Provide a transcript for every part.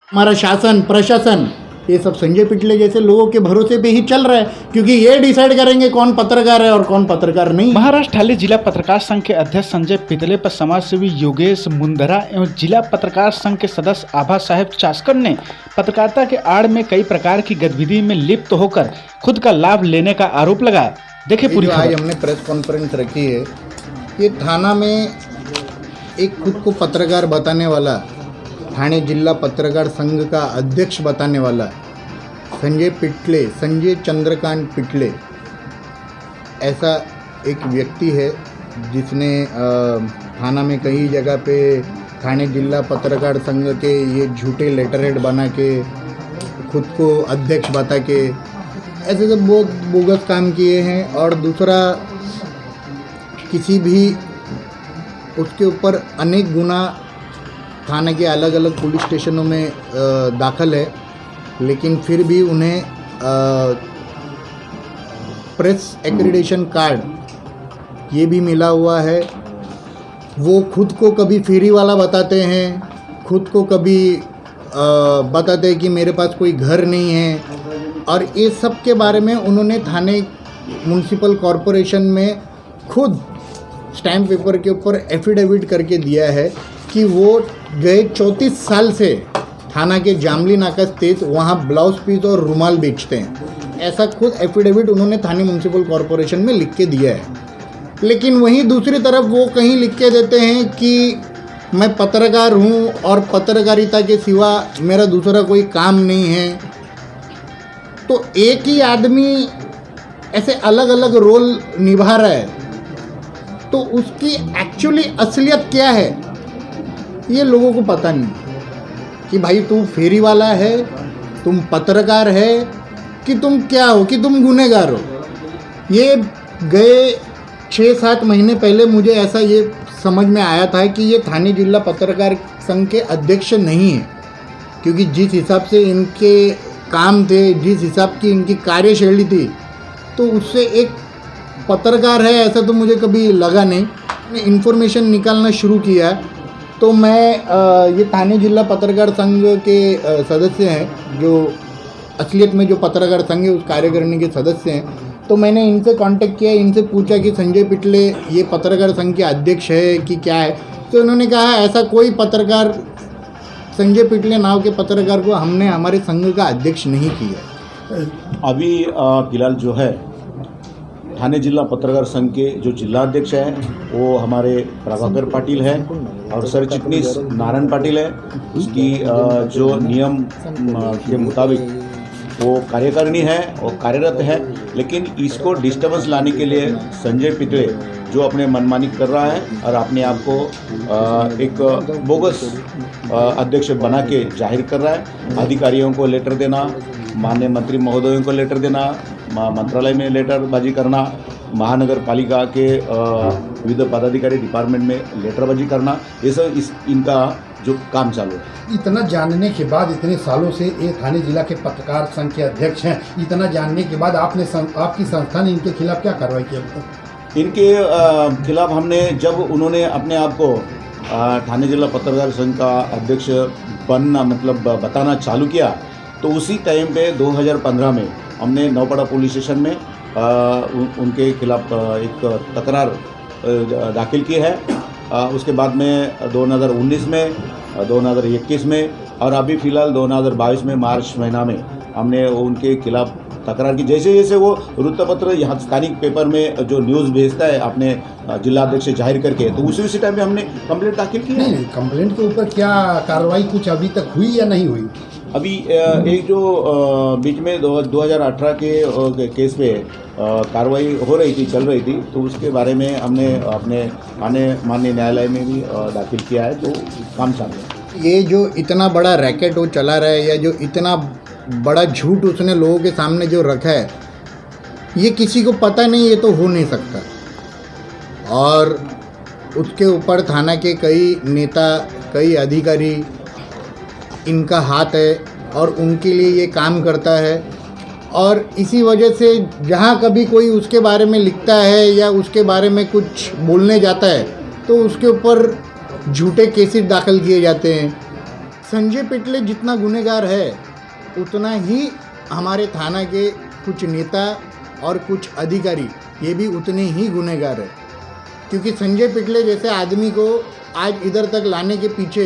हमारा शासन प्रशासन ये सब संजय पिटले जैसे लोगों के भरोसे पे ही चल रहा है, क्योंकि ये डिसाइड करेंगे कौन पत्रकार है और कौन पत्रकार नहीं। महाराष्ट्र हाली जिला पत्रकार संघ के अध्यक्ष संजय पितले पर समाजसेवी योगेश मुंदरा एवं जिला पत्रकार संघ के सदस्य आभा साहेब चास्कर ने पत्रकारिता के आड़ में कई प्रकार की गतिविधि में लिप्त होकर खुद का लाभ लेने का आरोप लगाया। देखिए पूरी आज हमने प्रेस कॉन्फ्रेंस रखी है, ये थाना में एक खुद को पत्रकार बताने वाला, ठाणे जिला पत्रकार संघ का अध्यक्ष बताने वाला संजय चंद्रकांत पिटले ऐसा एक व्यक्ति है जिसने थाना में कई जगह पे ठाणे जिला पत्रकार संघ के ये झूठे लेटरहेड बना के खुद को अध्यक्ष बता के ऐसे सब बहुत बोगस काम किए हैं। और दूसरा, किसी भी उसके ऊपर अनेक गुना थाने के अलग अलग पुलिस स्टेशनों में दाखिल है, लेकिन फिर भी उन्हें प्रेस एक्रेडिटेशन कार्ड ये भी मिला हुआ है। वो खुद को कभी फेरी वाला बताते हैं, खुद को कभी बताते हैं कि मेरे पास कोई घर नहीं है, और ये सब के बारे में उन्होंने थाने म्युनिसिपल कॉरपोरेशन में खुद स्टैम्प पेपर के ऊपर एफिडेविट करके दिया है कि वो गए 34 साल से थाना के जामली नाका स्थित वहाँ ब्लाउज पीस और रुमाल बेचते हैं। ऐसा खुद एफिडेविट उन्होंने थाने म्युनिसिपल कॉरपोरेशन में लिख के दिया है। लेकिन वहीं दूसरी तरफ वो कहीं लिख के देते हैं कि मैं पत्रकार हूँ और पत्रकारिता के सिवा मेरा दूसरा कोई काम नहीं है। तो एक ही आदमी ऐसे अलग अलग रोल निभा रहा है, तो उसकी एक्चुअली असलियत क्या है ये लोगों को पता नहीं कि भाई तू फेरी वाला है, तुम पत्रकार है, कि तुम क्या हो, कि तुम गुनहगार हो। ये गए 6-7 महीने पहले मुझे ऐसा ये समझ में आया था कि ये ठाणे जिला पत्रकार संघ के अध्यक्ष नहीं है, क्योंकि जिस हिसाब से इनके काम थे, जिस हिसाब की इनकी कार्यशैली थी, तो उससे एक पत्रकार है ऐसा तो मुझे कभी लगा नहीं। मैंने इन्फॉर्मेशन निकालना शुरू किया तो मैं ये ठाणे जिला पत्रकार संघ के सदस्य हैं, जो असलियत में जो पत्रकार संघ है उस कार्यकारिणी के सदस्य हैं। तो मैंने इनसे कांटेक्ट किया, इनसे पूछा कि संजय पिटले ये पत्रकार संघ के अध्यक्ष है कि क्या है। तो उन्होंने कहा ऐसा कोई पत्रकार, संजय पिटले नाव के पत्रकार को हमने हमारे संघ का अध्यक्ष नहीं किया। अभी फिलहाल जो है ठाणे जिला पत्रकार संघ के जो जिलाध्यक्ष हैं वो हमारे प्रभाकर पाटिल है और सरचिटनीस नारायण पाटिल है। उसकी जो नियम के मुताबिक वो कार्यकारिणी है और कार्यरत है, लेकिन इसको डिस्टर्बेंस लाने के लिए संजय पिटले जो अपने मनमानी कर रहा है और अपने आप को एक बोगस अध्यक्ष बना के जाहिर कर रहा है। अधिकारियों को लेटर देना, माननीय मंत्री महोदयों को लेटर देना, मंत्रालय में लेटरबाजी करना, महानगर पालिका के विविध पदाधिकारी डिपार्टमेंट में लेटरबाजी करना, ये सब इनका जो काम चालू है। इतना जानने के बाद, इतने सालों से ये ठाणे जिला के पत्रकार संघ के अध्यक्ष हैं, इतना जानने के बाद आपकी संस्था ने इनके खिलाफ क्या कार्रवाई की? इनके खिलाफ हमने, जब उन्होंने अपने आप को ठाणे जिला पत्रकार संघ का अध्यक्ष बनना मतलब बताना चालू किया, तो उसी टाइम पे 2015 में हमने नौपाड़ा पुलिस स्टेशन में उनके खिलाफ एक तकरार दाखिल की है। उसके बाद में 2019 में, 2021 में और अभी फ़िलहाल 2022 में मार्च महीना में हमने उनके खिलाफ तकरार की। जैसे जैसे वो वृत्तपत्र यहाँ स्थानिक पेपर में जो न्यूज़ भेजता है अपने जिलाध्यक्ष जाहिर करके, तो उसी टाइम में हमने कंप्लेंट दाखिल की। नहीं, कंप्लेंट के ऊपर क्या कार्रवाई कुछ अभी तक हुई या नहीं हुई? अभी एक जो बीच में 2018 के केस पे कार्रवाई हो रही थी, चल रही थी, तो उसके बारे में हमने अपने माननीय न्यायालय में भी दाखिल किया है, तो काम चालू है। ये जो इतना बड़ा रैकेट वो चला रहा है, या जो इतना बड़ा झूठ उसने लोगों के सामने जो रखा है, ये किसी को पता नहीं, ये तो हो नहीं सकता। और उसके ऊपर थाना के कई नेता, कई अधिकारी इनका हाथ है और उनके लिए ये काम करता है। और इसी वजह से जहाँ कभी कोई उसके बारे में लिखता है या उसके बारे में कुछ बोलने जाता है, तो उसके ऊपर झूठे केसेस दाखिल किए जाते हैं। संजय पिटले जितना गुनहगार है उतना ही हमारे थाना के कुछ नेता और कुछ अधिकारी ये भी उतने ही गुनहगार है, क्योंकि संजय पिटले जैसे आदमी को आज इधर तक लाने के पीछे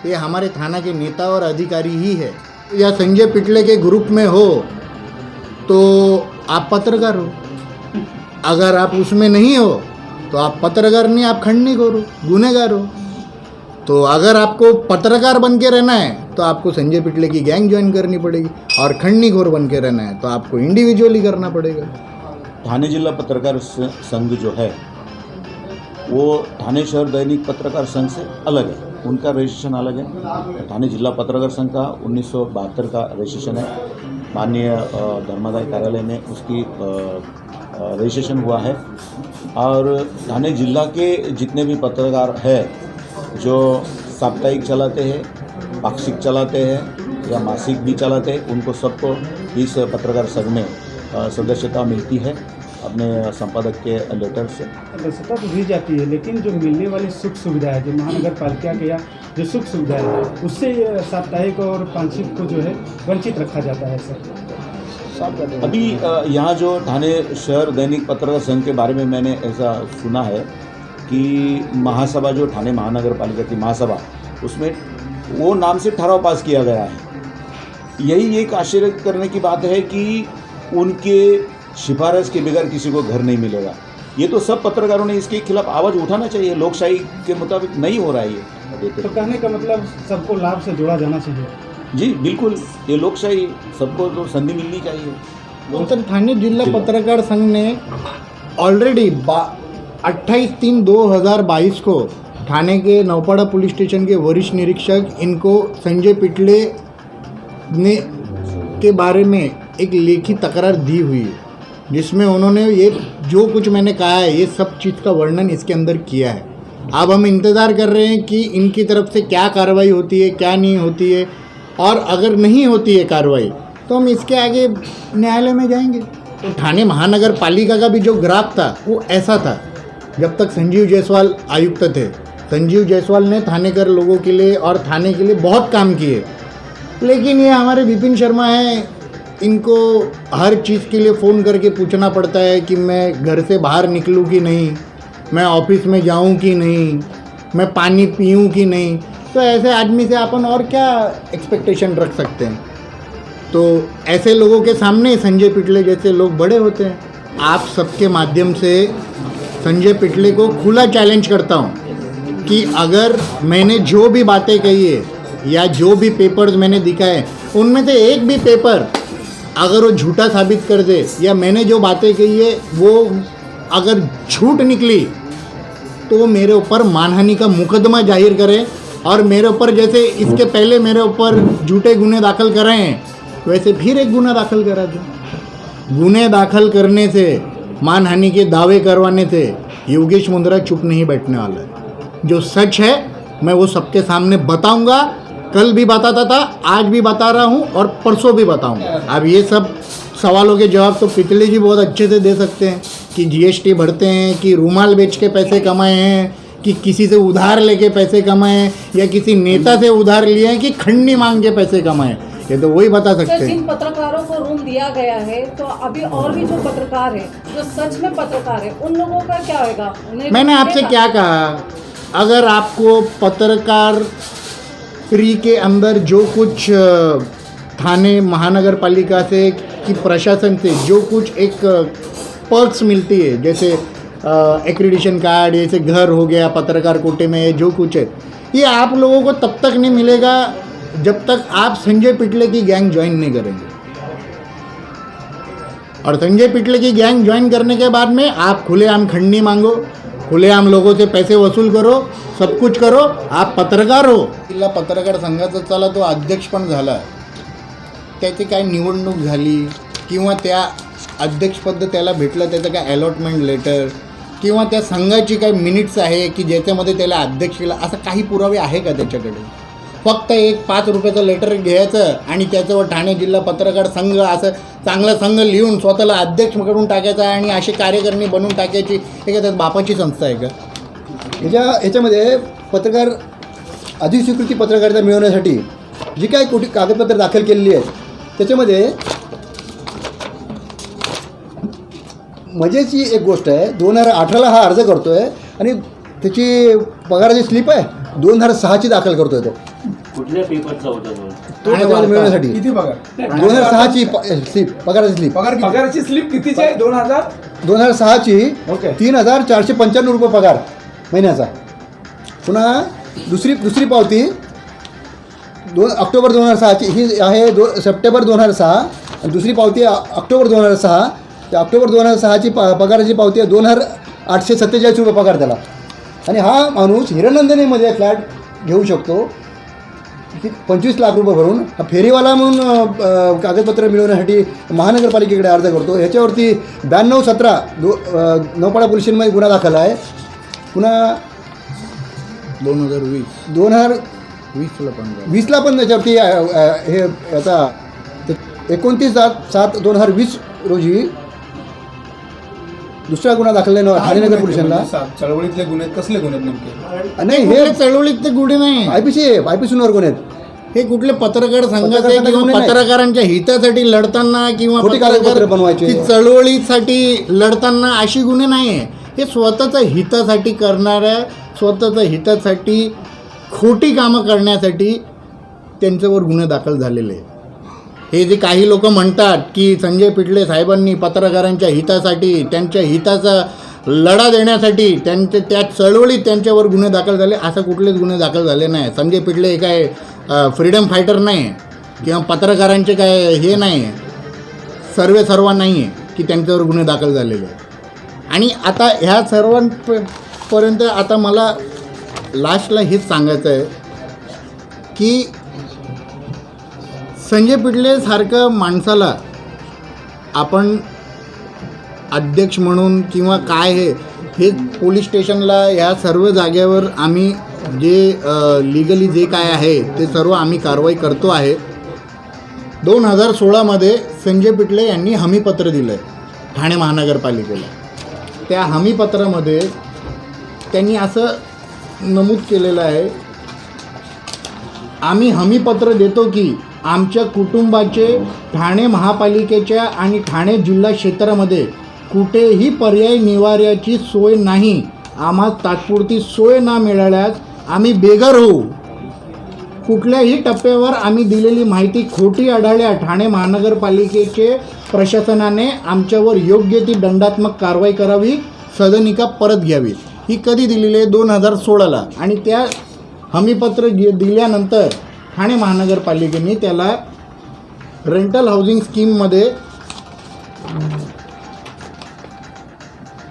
ये हमारे थाना के नेता और अधिकारी ही है। या संजय पिटले के ग्रुप में हो तो आप पत्रकार हो, अगर आप उसमें नहीं हो तो आप पत्रकार नहीं, आप खंडनीखोर हो, गुनहगार हो। तो अगर आपको पत्रकार बन के रहना है तो आपको संजय पिटले की गैंग ज्वाइन करनी पड़ेगी, और खंडनीखोर बन के रहना है तो आपको इंडिविजुअली करना पड़ेगा। थाने जिला पत्रकार संघ जो है वो थाने शहर दैनिक पत्रकार संघ से अलग है, उनका रजिस्ट्रेशन अलग है। थाने जिला पत्रकार संघ का 1972 का रजिस्ट्रेशन है, माननीय धर्मादाय कार्यालय में उसकी रजिस्ट्रेशन हुआ है। और थाने जिला के जितने भी पत्रकार है जो साप्ताहिक चलाते हैं, पाक्षिक चलाते हैं या मासिक भी चलाते हैं, उनको सबको इस पत्रकार संघ में सदस्यता मिलती है अपने संपादक के लेटर से। सदस्यता तो दी जाती है, लेकिन जो मिलने वाली सुख सुविधा है, जो महानगर पालिका के या जो सुख सुविधा है, उससे साप्ताहिक और पाक्षिक को जो है वंचित रखा जाता है सर। अभी यहाँ जो थाने शहर दैनिक पत्रकार संघ के बारे में मैंने ऐसा सुना है कि महासभा जो थाने महानगर पालिका की महासभा, उसमें वो नाम से ठहराव पास किया गया है। यही एक आश्चर्य करने की बात है कि उनके सिफारिश के बगैर किसी को घर नहीं मिलेगा। ये तो सब पत्रकारों ने इसके खिलाफ आवाज़ उठाना चाहिए, लोकशाही के मुताबिक नहीं हो रहा है ये। तो कहने का मतलब सबको लाभ से जोड़ा जाना चाहिए। जी बिल्कुल, ये लोकशाही, सबको तो संधि मिलनी चाहिए। उत्तर थाने जिला पत्रकार संघ ने ऑलरेडी 28/3/2022 को थाने के नौपाड़ा पुलिस स्टेशन के वरिष्ठ निरीक्षक इनको संजय पिटले ने के बारे में एक लेखी तकरार दी हुई है, जिसमें उन्होंने ये जो कुछ मैंने कहा है ये सब चीज़ का वर्णन इसके अंदर किया है। अब हम इंतज़ार कर रहे हैं कि इनकी तरफ से क्या कार्रवाई होती है, क्या नहीं होती है, और अगर नहीं होती है कार्रवाई तो हम इसके आगे न्यायालय में जाएंगे। तो थाने महानगर पालिका का भी जो ग्राफ था वो ऐसा था जब तक संजीव जायसवाल आयुक्त थे। संजीव जायसवाल ने थानेकर लोगों के लिए और थाने के लिए बहुत काम किए, लेकिन ये हमारे विपिन शर्मा हैं, इनको हर चीज़ के लिए फ़ोन करके पूछना पड़ता है कि मैं घर से बाहर निकलूँ कि नहीं, मैं ऑफिस में जाऊँ कि नहीं, मैं पानी पीऊँ कि नहीं। तो ऐसे आदमी से अपन और क्या एक्सपेक्टेशन रख सकते हैं। तो ऐसे लोगों के सामने संजय पिटले जैसे लोग बड़े होते हैं। आप सबके माध्यम से संजय पिटले को खुला चैलेंज करता हूँ कि अगर मैंने जो भी बातें कही है या जो भी पेपर्स मैंने दिखाए उनमें से एक भी पेपर अगर वो झूठा साबित कर दे या मैंने जो बातें कही है वो अगर झूठ निकली तो वो मेरे ऊपर मानहानि का मुकदमा जाहिर करे, और मेरे ऊपर जैसे इसके पहले मेरे ऊपर झूठे गुने दाखिल कराए हैं वैसे फिर एक गुना दाखिल करा दो। गुने दाखिल करने से, मानहानि के दावे करवाने से योगेश मुंद्रा चुप नहीं बैठने वाला है। जो सच है मैं वो सबके सामने बताऊंगा, कल भी बताता था, आज भी बता रहा हूँ और परसों भी बताऊंगा। अब ये सब सवालों के जवाब तो पिटले जी बहुत अच्छे से दे सकते हैं कि जीएसटी भरते हैं, कि रुमाल बेच के पैसे कमाए हैं, कि किसी से उधार लेके पैसे कमाए हैं, या किसी नेता से उधार लिए हैं, कि खंडनी मांग के पैसे कमाए, ये तो वही बता सकते हैं। जिन पत्रकारों को रूम दिया गया है तो अभी और भी जो पत्रकार है जो सच में पत्रकार है उन लोगों का क्या होगा? मैंने आपसे क्या कहा, अगर आपको पत्रकार के अंदर जो कुछ थाने महानगर पालिका से कि प्रशासन से जो कुछ एक पर्क्स मिलती है, जैसे एक्रीडिशन कार्ड, जैसे घर हो गया, पत्रकार कोटे में जो कुछ है, ये आप लोगों को तब तक नहीं मिलेगा जब तक आप संजय पिटले की गैंग ज्वाइन नहीं करेंगे। और संजय पिटले की गैंग ज्वाइन करने के बाद में आप खुलेआम खंडनी मांगो, खुलेआम लोगों से पैसे वसूल करो, सब कुछ करो, आप पत्रकार हो। जिल्हा पत्रकार संघाचा चला तो अध्यक्ष पण झाला, त्याची काय निवडणूक झाली किंवा त्या अध्यक्षपद त्याला भेटलं, त्याचं काय अलॉटमेंट लेटर किंवा त्या संघाची काही मिनिट्स आहे की ज्याच्यामध्ये त्याला अध्यक्ष केला, असं काही पुरावे आहे का त्याच्याकडे? फक्त एक 5 रुपयाचं लेटर घ्यायचं आणि त्याच्यावर ठाणे जिल्हा पत्रकार संघ असं चांगला संघ लिहून स्वतःला अध्यक्ष करून टाकायचा आणि असे कार्यकारिणी बनवून टाकायची, हे का त्यात बापाची संस्था आहे का? याच्यामध्ये पत्रकार अधिस्वीकृती पत्रकारिता मिळवण्यासाठी जी काय कोटी कागदपत्र दाखल केलेली आहेत त्याच्यामध्ये मजेची एक गोष्ट आहे, 2018ला हा अर्ज करतो आहे आणि त्याची पगाराची स्लिप आहे 2006ची दाखल करतोय तो कुठल्या पेपरचा होता तो? त्याच्यामध्ये मिळवण्यासाठी किती पगार 2006ची स्लिप, पगाराची स्लिप पगाराची स्लिप कितीची आहे? 2006ची ओके. 3,495 रुपये पगार महिन्याचा. पुन्हा दुसरी पावती ऑक्टोबर 2006ची ही आहे सप्टेंबर 2006 आणि दुसरी पावती ऑक्टोबर 2006. त्या ऑक्टोबर 2006ची पगाराची पावती आहे 2,847 रुपये पगार त्याला. आणि हा माणूस हिरनंदिनीमध्ये फ्लॅट घेऊ शकतो 25 लाख रुपये भरून. हा फेरीवाला म्हणून कागदपत्र मिळवण्यासाठी महानगरपालिकेकडे अर्ज करतो. ह्याच्यावरती 92-17 नौपाडा पोलीस स्टेशनमध्ये गुन्हा दाखल आहे. पुन्हा 2020ला पण त्याच्यावरती हे याचा 29/7/2020 रोजी दुसरा गुन्हा दाखल आहे ठाणेनगर पोलीस स्टेशनला. चळवळीतले गुन्हे कसले गुन्हे नेमके? नाही हे चळवळीत ते गुढे नाही, आयपीसीवर गुन्हे आहेत. हे कुठले पत्रकार संघाचे पत्रकारांना किंवा गुन्हे नाही. पत्रकारांच्या हितासाठी लढताना किंवा खोटी कागदपत्र बनवायचे. ती चळवळीसाठी लढताना अशी गुन्हे नाही आहे. हे स्वतःच्या हितासाठी करणाऱ्या, स्वतःच्या हितासाठी खोटी कामं करण्यासाठी त्यांच्यावर गुन्हे दाखल झालेले आहे. हे जे काही लोक म्हणतात की संजय पिटले साहेबांनी पत्रकारांच्या हितासाठी, त्यांच्या हिताचा लढा देण्यासाठी त्या चळवळीत त्यांच्यावर गुन्हे दाखल झाले, असं कुठलेच गुन्हे दाखल झाले नाही. संजय पिटले हे काय फ्रीडम फायटर नाही किंवा पत्रकारांचे काय हे नाही, सर्व नाही आहे की त्यांच्यावर गुन्हे दाखल झालेले आहे. आणि आता ह्या सर्वांपर्यंत आता मला लास्टला हेच सांगायचं आहे की संजय पिटलेसारखं माणसाला आपण अध्यक्ष म्हणून किंवा काय हे पोलीस स्टेशनला ह्या सर्व जागेवर आम्ही जे लिगली जे काय आहे ते सर्व आम्ही कारवाई करतो आहे. 2016मध्ये संजय पिटले यांनी हमीपत्र दिलं आहे ठाणे महानगरपालिकेला. त्या हमीपत्रामध्ये त्यांनी असं नमूद केलेलं आहे, आम्ही हमीपत्र देतो की आमच्या कुटुंबाचे ठाणे महापालिकेच्या आणि ठाणे जिल्हा क्षेत्रामध्ये कुठेही पर्यायी निवाऱ्याची सोय नाही. आम्हा तात्पुरती सोय न मिळाल्यास आम्ही बेघर होऊ. कुठल्याही टप्प्यावर आम्ही दिलेली माहिती खोटी आढळल्या ठाणे महानगरपालिकेचे प्रशासनाने आमच्यावर योग्य ती दंडात्मक कारवाई करावी, सदनिका परत घ्यावी. ही कधी दिलेली आहे? 2016ला. आणि त्या हमीपत्र दिल्यानंतर ठाणे महानगरपालिकेने त्याला रेंटल हाऊसिंग स्कीममध्ये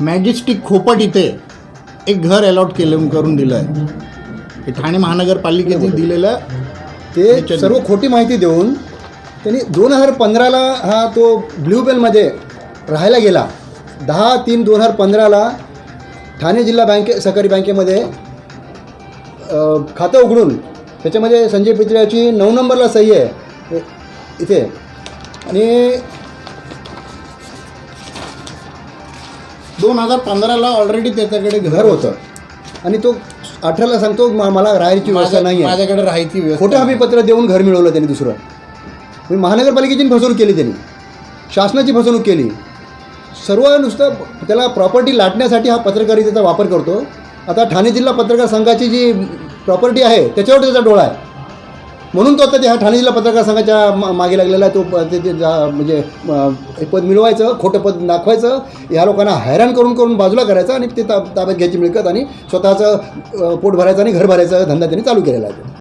मॅजेस्टिक खोपट इथे एक घर अलॉट करून दिलं आहे. हे ठाणे महानगरपालिकेने दिलेलं ते सर्व खोटी माहिती देऊन त्यांनी 2015ला हा तो ब्ल्यूबेलमध्ये राहायला गेला. 10/3/2015ला ठाणे जिल्हा सहकारी बँकेमध्ये खातं उघडून त्याच्यामध्ये संजय पितळ्याची 9 नंबरला सही आहे इथे. आणि 2015ला ऑलरेडी त्याच्याकडे घर होतं आणि तो 18ला सांगतो मला राहायची व्यवस्था नाही आहे, माझ्याकडे राहायची व्यवस्था. खोटं हमीपत्र देऊन घर मिळवलं त्यांनी दुसरं. महानगरपालिकेची फसवणूक केली त्यांनी, शासनाची फसवणूक केली. सर्व नुसतं त्याला प्रॉपर्टी लाटण्यासाठी हा पत्रकारितेचा वापर करतो. आता ठाणे जिल्हा पत्रकार संघाची जी प्रॉपर्टी आहे त्याच्यावर त्याचा डोळा आहे, म्हणून तो आता ह्या ठाणे जिल्हा पत्रकार संघाच्या मागे लागलेला आहे. तो म्हणजे पद मिळवायचं, खोटं पद दाखवायचं, ह्या लोकांना हैराण करून बाजूला करायचं आणि ते ताब्यात घ्यायची मिळकत आणि स्वतःचं पोट भरायचं आणि घर भरायचं धंदा त्यांनी चालू केलेला आहे.